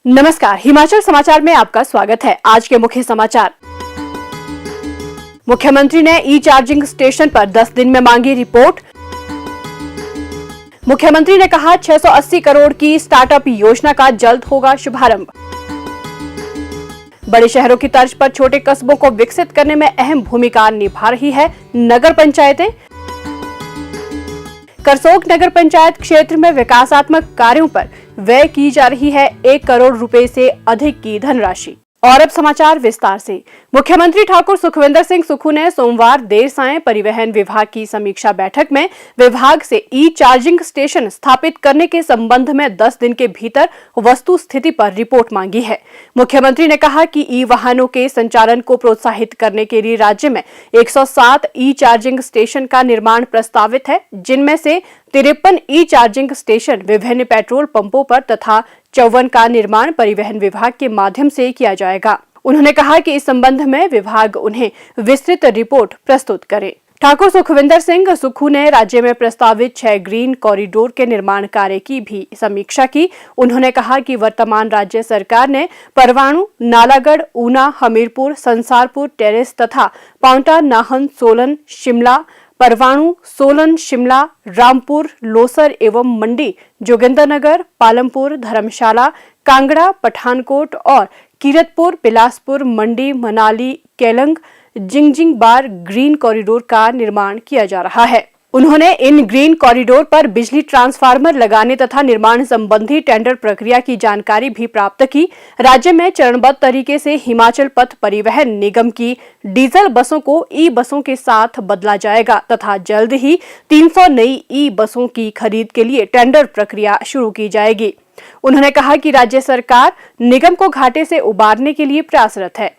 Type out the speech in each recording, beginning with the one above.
नमस्कार, हिमाचल समाचार में आपका स्वागत है। आज के मुख्य समाचार। मुख्यमंत्री ने ई चार्जिंग स्टेशन पर 10 दिन में मांगी रिपोर्ट। मुख्यमंत्री ने कहा 680 करोड़ की स्टार्टअप योजना का जल्द होगा शुभारंभ। बड़े शहरों की तर्ज पर छोटे कस्बों को विकसित करने में अहम भूमिका निभा रही है नगर पंचायतें। करसोग नगर पंचायत क्षेत्र में विकासात्मक कार्यों पर व्यय की जा रही है 1 करोड़ रुपए से अधिक की धनराशि। और अब समाचार विस्तार से। मुख्यमंत्री ठाकुर सुखविंदर सिंह सुक्खू ने सोमवार देर सायं परिवहन विभाग की समीक्षा बैठक में विभाग से ई चार्जिंग स्टेशन स्थापित करने के संबंध में 10 दिन के भीतर वस्तु स्थिति पर रिपोर्ट मांगी है। मुख्यमंत्री ने कहा कि ई वाहनों के संचालन को प्रोत्साहित करने के लिए राज्य में 107 ई चार्जिंग स्टेशन का निर्माण प्रस्तावित है, जिनमें से 53 ई चार्जिंग स्टेशन विभिन्न पेट्रोल पंपों पर तथा 54 का निर्माण परिवहन विभाग के माध्यम से किया जाएगा। उन्होंने कहा कि इस संबंध में विभाग उन्हें विस्तृत रिपोर्ट प्रस्तुत करे। ठाकुर सुखविंदर सिंह सुक्खू ने राज्य में प्रस्तावित 6 ग्रीन कॉरिडोर के निर्माण कार्य की भी समीक्षा की। उन्होंने कहा कि वर्तमान राज्य सरकार ने परवाणु, नालागढ़, ऊना, हमीरपुर, संसारपुर, टेरेस तथा पांवटा, नाहन, सोलन, शिमला, परवाणु, सोलन, शिमला, रामपुर, लोसर एवं मंडी, जोगिंद्रनगर, पालमपुर, धर्मशाला, कांगड़ा, पठानकोट और कीरतपुर, बिलासपुर, मंडी, मनाली, केलंग, जिंगजिंगबार ग्रीन कॉरिडोर का निर्माण किया जा रहा है। उन्होंने इन ग्रीन कॉरिडोर पर बिजली ट्रांसफार्मर लगाने तथा निर्माण संबंधी टेंडर प्रक्रिया की जानकारी भी प्राप्त की। राज्य में चरणबद्ध तरीके से हिमाचल पथ परिवहन निगम की डीजल बसों को ई बसों के साथ बदला जाएगा तथा जल्द ही 300 नई ई बसों की खरीद के लिए टेंडर प्रक्रिया शुरू की जाएगी। उन्होंने कहा कि राज्य सरकार निगम को घाटे से उबारने के लिए प्रयासरत है।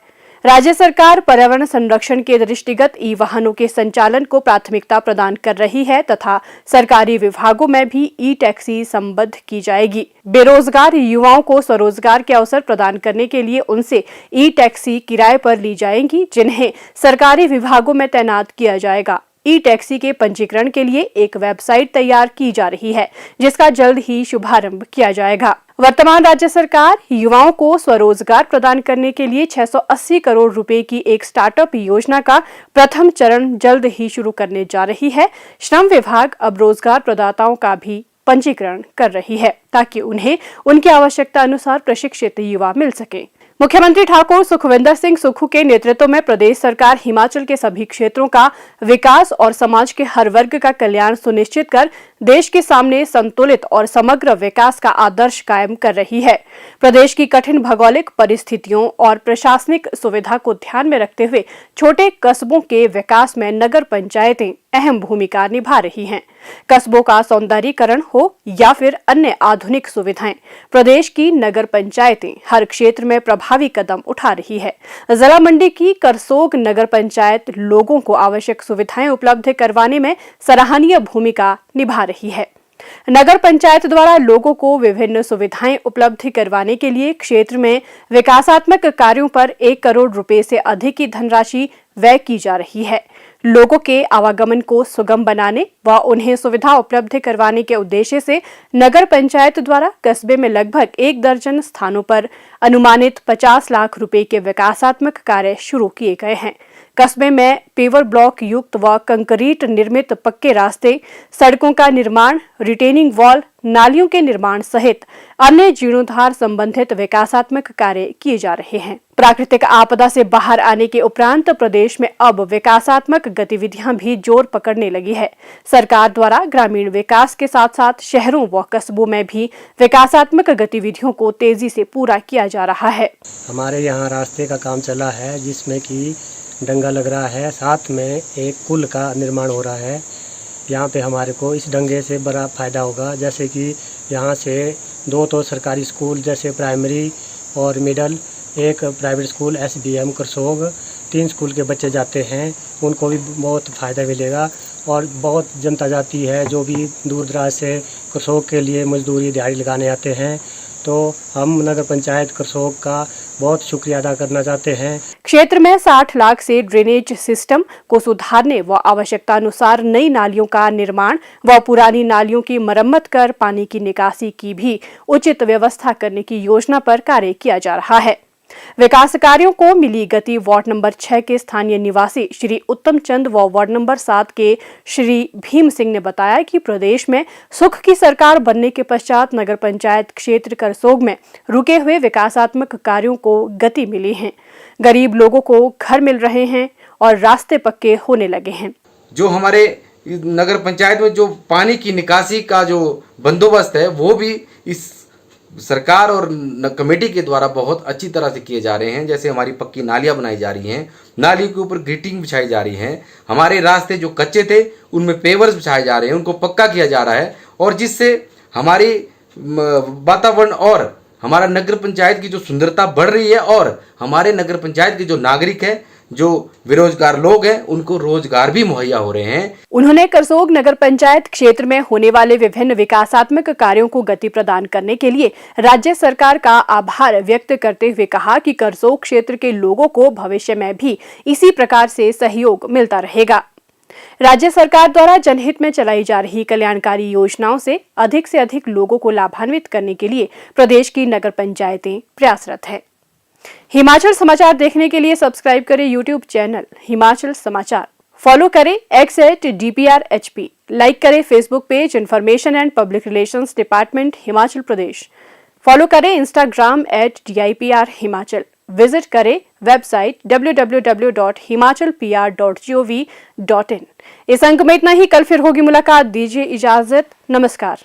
राज्य सरकार पर्यावरण संरक्षण के दृष्टिगत ई वाहनों के संचालन को प्राथमिकता प्रदान कर रही है तथा सरकारी विभागों में भी ई टैक्सी संबद्ध की जाएगी। बेरोजगार युवाओं को स्वरोजगार के अवसर प्रदान करने के लिए उनसे ई टैक्सी किराए पर ली जाएंगी, जिन्हें सरकारी विभागों में तैनात किया जाएगा। ई टैक्सी के पंजीकरण के लिए एक वेबसाइट तैयार की जा रही है, जिसका जल्द ही शुभारंभ किया जाएगा। वर्तमान राज्य सरकार युवाओं को स्वरोजगार प्रदान करने के लिए 680 करोड़ रुपए की एक स्टार्टअप योजना का प्रथम चरण जल्द ही शुरू करने जा रही है। श्रम विभाग अब रोजगार प्रदाताओं का भी पंजीकरण कर रही है ताकि उन्हें उनकी आवश्यकता अनुसार प्रशिक्षित युवा मिल सके। मुख्यमंत्री ठाकुर सुखविंदर सिंह सुक्खू के नेतृत्व में प्रदेश सरकार हिमाचल के सभी क्षेत्रों का विकास और समाज के हर वर्ग का कल्याण सुनिश्चित कर देश के सामने संतुलित और समग्र विकास का आदर्श कायम कर रही है। प्रदेश की कठिन भौगोलिक परिस्थितियों और प्रशासनिक सुविधा को ध्यान में रखते हुए छोटे कस्बों के विकास में नगर पंचायतें अहम भूमिका निभा रही हैं। कस्बों का सौंदर्यीकरण हो या फिर अन्य आधुनिक सुविधाएं, प्रदेश की नगर पंचायतें हर क्षेत्र में प्रभावी कदम उठा रही है। जिला मंडी की करसोग नगर पंचायत लोगों को आवश्यक सुविधाएं उपलब्ध करवाने में सराहनीय भूमिका निभा रही है। नगर पंचायत द्वारा लोगों को विभिन्न सुविधाएं उपलब्ध करवाने के लिए क्षेत्र में विकासात्मक कार्यों पर 1 करोड़ रुपए से अधिक की धनराशि व्यय की जा रही है। लोगों के आवागमन को सुगम बनाने व उन्हें सुविधा उपलब्ध करवाने के उद्देश्य से नगर पंचायत द्वारा कस्बे में लगभग 1 दर्जन स्थानों पर अनुमानित 50 लाख रुपए के विकासात्मक कार्य शुरू किए गए हैं। कस्बे में पेवर ब्लॉक युक्त व कंक्रीट निर्मित पक्के रास्ते, सड़कों का निर्माण, रिटेनिंग वॉल, नालियों के निर्माण सहित अन्य जीर्णोद्धार संबंधित विकासात्मक कार्य किए जा रहे हैं। प्राकृतिक आपदा से बाहर आने के उपरांत प्रदेश में अब विकासात्मक गतिविधियां भी जोर पकड़ने लगी है। सरकार द्वारा ग्रामीण विकास के साथ साथ शहरों व कस्बों में भी विकासात्मक गतिविधियों को तेजी से पूरा किया जा रहा है। हमारे यहाँ रास्ते का काम चला है, जिसमें कि डंगा लग रहा है, साथ में एक पुल का निर्माण हो रहा है। यहाँ पे हमारे को इस डंगे से बड़ा फ़ायदा होगा, जैसे कि यहाँ से 2 तो सरकारी स्कूल जैसे प्राइमरी और मिडल, एक private school SBM Karsog, 3 school के बच्चे जाते हैं, उनको भी बहुत फ़ायदा मिलेगा। और बहुत जनता जाती है जो भी दूर दराज से करसोग के लिए मजदूरी दिहाड़ी लगाने आते हैं, तो हम नगर पंचायत करसोग का बहुत शुक्रिया अदा करना चाहते हैं। क्षेत्र में 60 लाख से ड्रेनेज सिस्टम को सुधारने व आवश्यकतानुसार नई नालियों का निर्माण व पुरानी नालियों की मरम्मत कर पानी की निकासी की भी उचित व्यवस्था करने की योजना पर कार्य किया जा रहा है। विकास कार्यों को मिली गति। वार्ड नंबर 6 के स्थानीय निवासी श्री उत्तम चंद व वार्ड नंबर 7 के श्री भीम सिंह ने बताया कि प्रदेश में सुख की सरकार बनने के पश्चात नगर पंचायत क्षेत्र करसोग में रुके हुए विकासात्मक कार्यों को गति मिली है। गरीब लोगों को घर मिल रहे हैं और रास्ते पक्के होने लगे हैं। जो हमारे नगर पंचायत में जो पानी की निकासी का जो बंदोबस्त है वो भी इस सरकार और कमेटी के द्वारा बहुत अच्छी तरह से किए जा रहे हैं। जैसे हमारी पक्की नालियां बनाई जा रही हैं, नालियों के ऊपर ग्रिटिंग बिछाई जा रही है, हमारे रास्ते जो कच्चे थे उनमें पेवर्स बिछाए जा रहे हैं, उनको पक्का किया जा रहा है और जिससे हमारी वातावरण और हमारा नगर पंचायत की जो सुंदरता बढ़ रही है और हमारे नगर पंचायत के जो नागरिक हैं, जो बेरोजगार लोग हैं, उनको रोजगार भी मुहैया हो रहे हैं। उन्होंने करसोग नगर पंचायत क्षेत्र में होने वाले विभिन्न विकासात्मक कार्यों को गति प्रदान करने के लिए राज्य सरकार का आभार व्यक्त करते हुए कहा कि करसोग क्षेत्र के लोगों को भविष्य में भी इसी प्रकार से सहयोग मिलता रहेगा। राज्य सरकार द्वारा जनहित में चलाई जा रही कल्याणकारी योजनाओं से अधिक लोगों को लाभान्वित करने के लिए प्रदेश की नगर पंचायतें प्रयासरत है। हिमाचल समाचार देखने के लिए सब्सक्राइब करें यूट्यूब चैनल हिमाचल समाचार, फॉलो करें x@DPRHP, लाइक करें Facebook page information and public relations department Himachal Pradesh, follow करें इंस्टाग्राम @DIPR हिमाचल, विजिट करें वेबसाइट www.himachalpr.gov.in। इस अंक में इतना ही। कल फिर होगी मुलाकात। दीजिए इजाजत। नमस्कार।